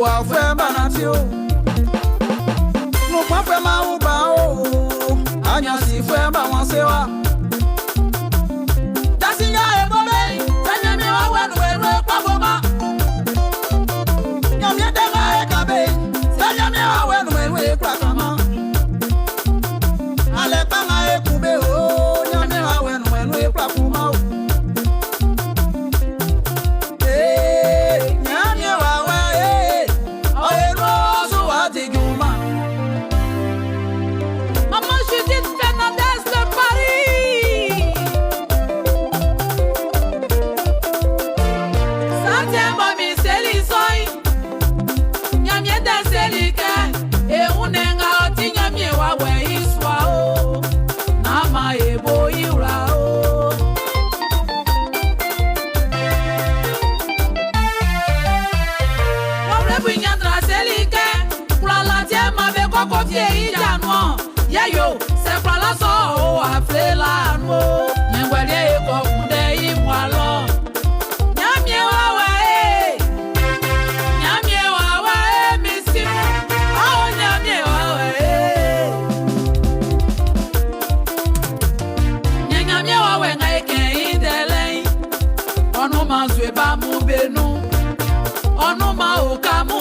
wa fe banatio no kwa fe ma u ba o anya si fe ba won se wa dasinga e bo be tanya mi wa wa no we pa bo ma nyam ye de ga e ka be tanya mi wa wa no we pa ka ma ale pa ma e ku be o nyam mi wa wa no we pa ku ma o Yayo, c'est pas la so a fait la no. Nyangwale ko kunde imwalo. Nyamye wa misi. Oh nyamye wa Nyamye wa ngai ke idele. Onu mazwe ba mu benu. Onu ma o ka mu